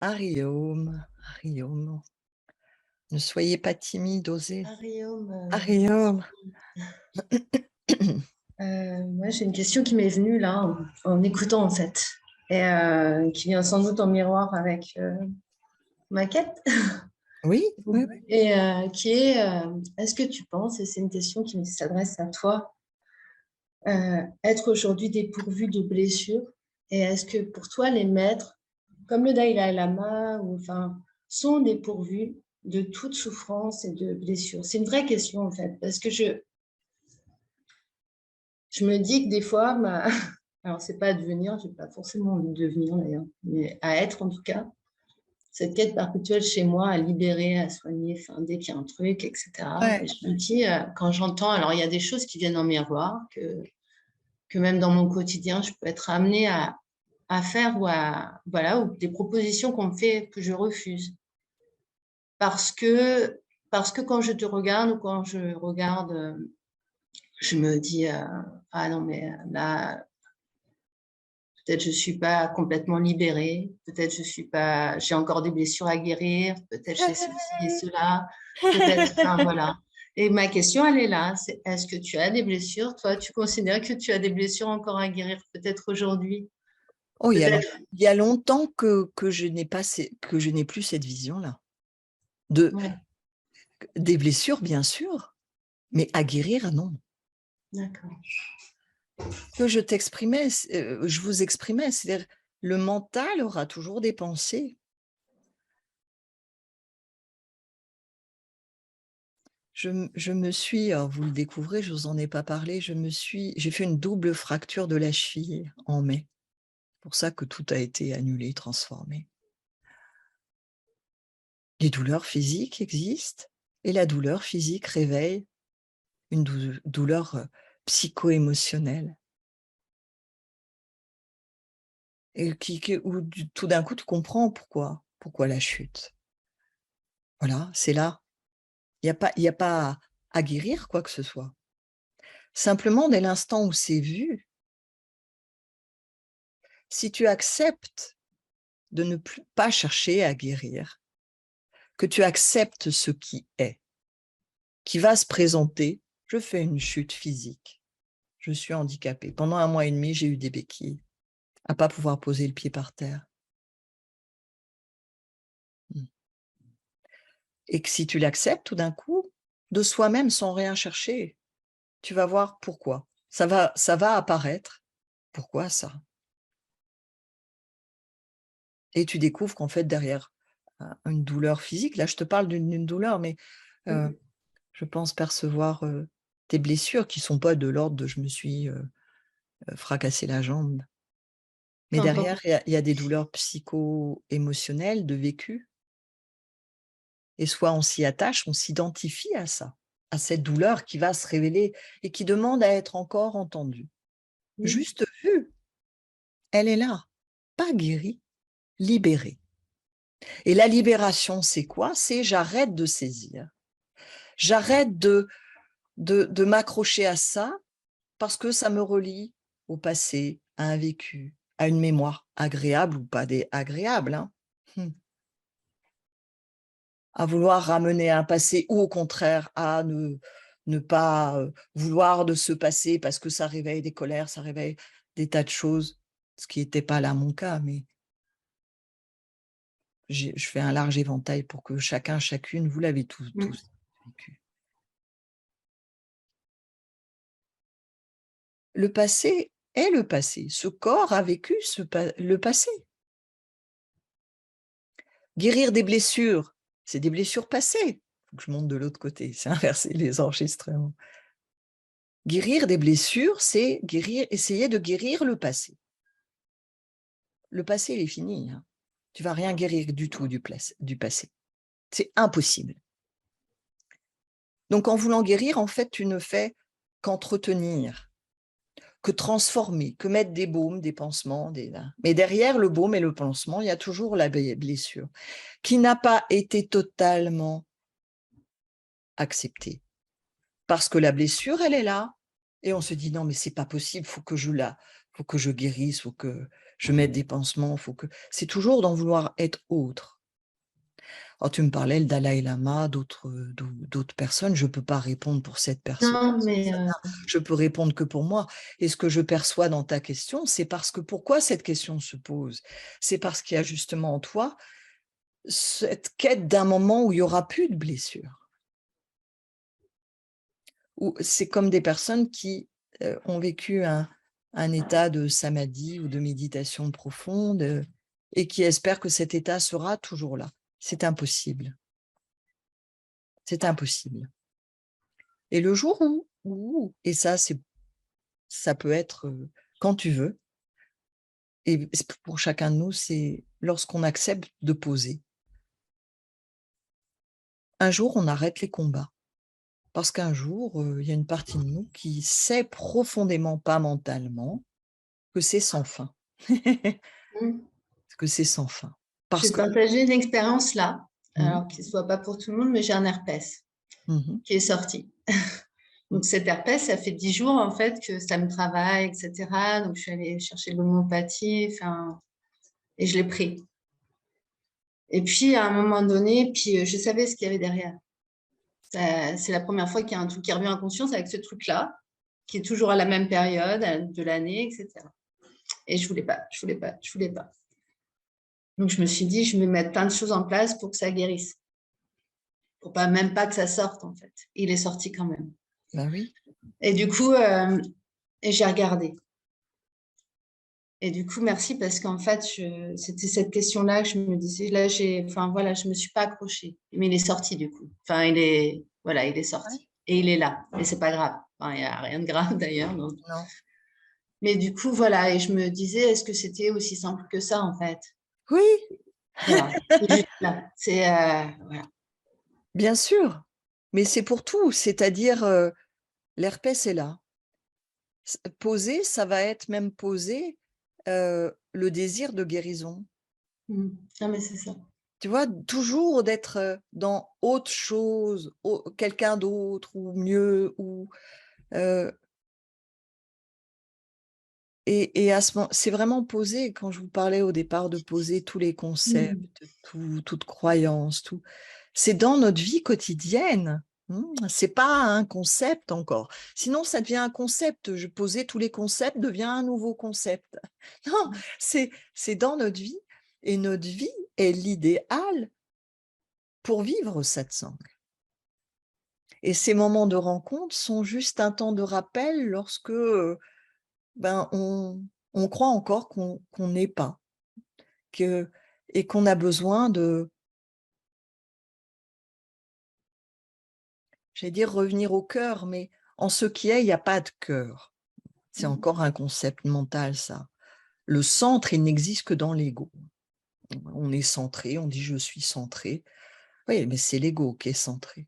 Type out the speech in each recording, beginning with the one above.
Ariom, Ariom. Ne soyez pas timide, osez. Ariom, Ariom. moi j'ai une question qui m'est venue là en écoutant en fait, et qui vient sans doute en miroir avec ma quête, Oui, oui, oui. et qui est est-ce que tu penses, et c'est une question qui s'adresse à toi, être aujourd'hui dépourvu de blessures, et est-ce que pour toi les maîtres, comme le Dalai Lama, ou, enfin, sont dépourvus de toute souffrance et de blessures? C'est une vraie question en fait, parce que je me dis que des fois, alors c'est pas à devenir, j'ai pas forcément envie de devenir d'ailleurs, mais à être en tout cas, cette quête perpétuelle chez moi, à libérer, à soigner, enfin, dès qu'il y a un truc, etc. Ouais. Et je me dis, quand j'entends, alors il y a des choses qui viennent en miroir, que même dans mon quotidien, je peux être amenée à faire, voilà, ou des propositions qu'on me fait que je refuse. Parce que, parce que quand je te regarde, ou quand je regarde, je me dis, ah non, mais là, peut-être je suis pas complètement libérée, peut-être je suis pas, j'ai encore des blessures à guérir, peut-être j'ai ceci et cela, peut-être, enfin voilà. Et ma question, elle est là, c'est est-ce que tu as des blessures? Toi, tu considères que tu as des blessures encore à guérir, peut-être aujourd'hui? Oh, Peut-être. il y a longtemps que je n'ai pas que je n'ai plus cette vision-là. De Ouais, des blessures, bien sûr, mais à guérir, non. d'accord. Que je t'exprimais, je vous exprimais, c'est-à-dire le mental aura toujours des pensées. Je me suis, alors vous le découvrez, je vous en ai pas parlé, j'ai fait une double fracture de la cheville en mai. C'est pour ça que tout a été annulé, transformé. Les douleurs physiques existent et la douleur physique réveille une douleur psycho-émotionnelle et où tout d'un coup tu comprends pourquoi la chute. Voilà, c'est là. Il y a pas à guérir quoi que ce soit. Simplement, dès l'instant où c'est vu, si tu acceptes de ne plus pas chercher à guérir, que tu acceptes ce qui va se présenter, je fais une chute physique, je suis handicapée. Pendant 1 mois et demi, j'ai eu des béquilles, à pas pouvoir poser le pied par terre. Mmh. Et que si tu l'acceptes tout d'un coup, de soi-même sans rien chercher, tu vas voir pourquoi. Ça va apparaître. Pourquoi ça? Et tu découvres qu'en fait derrière, une douleur physique, là je te parle d'une douleur, mais heu, Mhm. je pense percevoir, des blessures qui sont pas de l'ordre de je me suis, fracassé la jambe. Mais J'ai entendu. derrière, il y a des douleurs psycho-émotionnelles de vécu et soit on s'y attache, on s'identifie à ça, à cette douleur qui va se révéler et qui demande à être encore entendue. Oui. Juste vue, elle est là, pas guérie, libérée. Et la libération, c'est quoi? C'est j'arrête de saisir. J'arrête de m'accrocher à ça parce que ça me relie au passé, à un vécu, à une mémoire agréable ou pas agréable, hein. Mmh. À vouloir ramener un passé ou au contraire à ne pas, vouloir de ce passé parce que ça réveille des colères, ça réveille des tas de choses, ce qui n'était pas là mon cas, mais je fais un large éventail pour que chacun, chacune, vous l'avez tous Mm. vécu. Le passé est le passé. Ce corps a vécu le passé. Guérir des blessures, c'est des blessures passées. Faut que je monte de l'autre côté, c'est inversé les enregistrements. Guérir des blessures, c'est essayer de guérir le passé. Le passé, il est fini, hein. Tu vas rien guérir du tout du passé. C'est impossible. Donc en voulant guérir, en fait, tu ne fais qu'entretenir, que transformer, que mettre des baumes, des pansements, mais derrière le baume et le pansement, il y a toujours la blessure qui n'a pas été totalement acceptée. Parce que la blessure, elle est là et on se dit: «Non, mais c'est pas possible, faut que je la faut que je guérisse, faut que je mette des pansements, faut que... C'est toujours d'en vouloir être autre. Alors, tu me parlais, le Dalai Lama, d'autres personnes, je ne peux pas répondre pour cette personne. Non, mais Je peux répondre que pour moi. Et ce que je perçois dans ta question, c'est parce que pourquoi cette question se pose? C'est parce qu'il y a justement en toi cette quête d'un moment où il n'y aura plus de blessures. C'est comme des personnes qui ont vécu un état de samadhi ou de méditation profonde et qui espèrent que cet état sera toujours là. C'est impossible. C'est impossible. Et le jour où et ça peut être quand tu veux, et pour chacun de nous, c'est lorsqu'on accepte de poser. Un jour, on arrête les combats. Parce qu'un jour, il y a une partie de nous qui sait profondément, pas mentalement, que c'est sans fin. Que c'est sans fin. je Parce vais que... partager une expérience là, Mmh. alors qu'il ne soit pas pour tout le monde, mais j'ai un herpès qui est sorti. Donc, cet herpès, ça fait 10 jours, en fait, que ça me travaille, etc. Donc, je suis allée chercher de l'homéopathie, et je l'ai pris. Et puis, à un moment donné, je savais ce qu'il y avait derrière. C'est la première fois qu'il y a un truc qui revient en conscience avec ce truc-là, qui est toujours à la même période de l'année, etc. Et je voulais pas. Donc, je me suis dit, je vais mettre plein de choses en place pour que ça guérisse. Pour même pas que ça sorte, en fait. Il est sorti quand même. Ben oui. Et du coup, j'ai regardé. Et du coup, merci parce qu'en fait, c'était cette question-là que je me disais. Là, je me suis pas accrochée. Mais il est sorti du coup. Il est sorti. Et il est là. Et c'est pas grave. Il n'y a rien de grave d'ailleurs. Donc. Non. Mais du coup, voilà. Et je me disais, est-ce que c'était aussi simple que ça, en fait? Oui, Voilà. C'est juste là. Voilà. bien sûr. Mais c'est pour tout. C'est-à-dire, l'herpès est là. Poser, ça va être même poser le désir de guérison. Non, mais c'est ça. Tu vois, toujours d'être dans autre chose, quelqu'un d'autre ou mieux. Et à ce moment, c'est vraiment poser, quand je vous parlais au départ de poser tous les concepts, toute croyance, tout. C'est dans notre vie quotidienne. C'est pas un concept encore. Sinon, ça devient un concept. Poser tous les concepts devient un nouveau concept. Non, c'est dans notre vie. Et notre vie est l'idéal pour vivre satsang. Et ces moments de rencontre sont juste un temps de rappel lorsque on croit encore qu'on n'est pas, et qu'on a besoin de, j'allais dire revenir au cœur, mais en ce qui est, il n'y a pas de cœur. C'est encore un concept mental, ça. Le centre, il n'existe que dans l'ego. On est centré, on dit je suis centré. Oui, mais c'est l'ego qui est centré.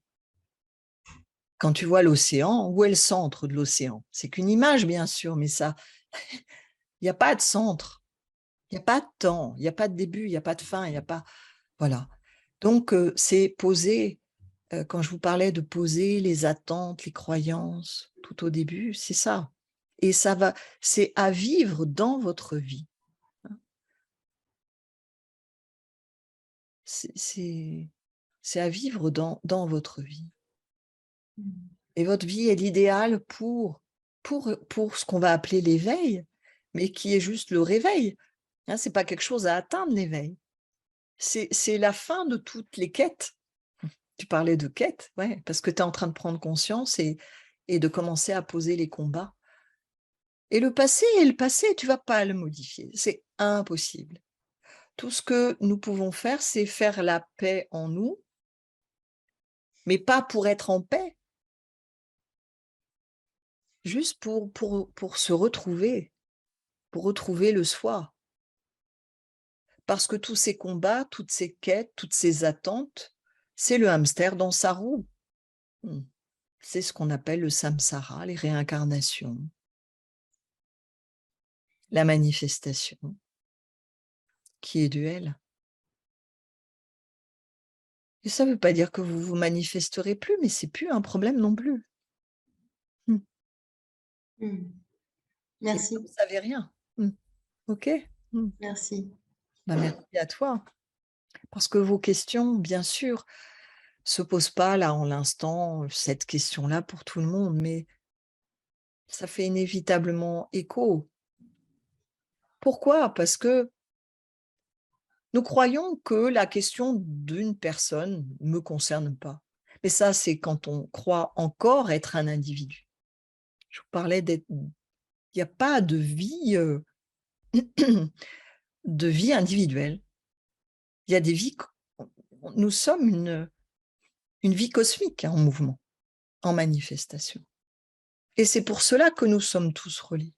Quand tu vois l'océan, où est le centre de l'océan? C'est qu'une image, bien sûr, mais ça, il n'y a pas de centre. Il n'y a pas de temps, il n'y a pas de début, il n'y a pas de fin, il n'y a pas... Voilà. Donc, c'est poser, quand je vous parlais de poser les attentes, les croyances, tout au début, c'est ça. Et ça va, c'est à vivre dans votre vie. C'est à vivre dans votre vie. Et votre vie est l'idéal pour ce qu'on va appeler l'éveil, mais qui est juste le réveil. Ce n'est pas quelque chose à atteindre, l'éveil. C'est la fin de toutes les quêtes. Tu parlais de quêtes, ouais, parce que tu es en train de prendre conscience et de commencer à poser les combats. Et le passé, tu ne vas pas le modifier. C'est impossible. Tout ce que nous pouvons faire, c'est faire la paix en nous, mais pas pour être en paix, juste pour se retrouver, pour retrouver le soi. Parce que tous ces combats, toutes ces quêtes, toutes ces attentes, c'est le hamster dans sa roue. C'est ce qu'on appelle le samsara, les réincarnations, la manifestation, qui est duel. Et ça ne veut pas dire que vous vous manifesterez plus, mais c'est plus un problème non plus. Merci. Vous ne savez rien. OK. Merci. Bah, merci à toi. Parce que vos questions, bien sûr, se posent pas là en l'instant, cette question-là pour tout le monde, mais ça fait inévitablement écho. Pourquoi? Parce que nous croyons que la question d'une personne ne me concerne pas. Mais ça, c'est quand on croit encore être un individu. Je vous parlais d'être il n'y a pas de vie, de vie individuelle. Il y a des vies co nous sommes une vie cosmique, en mouvement, en manifestation. Et c'est pour cela que nous sommes tous reliés.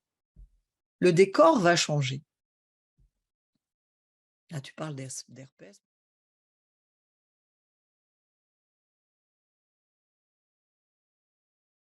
Le décor va changer. Là, tu parles d'herpès.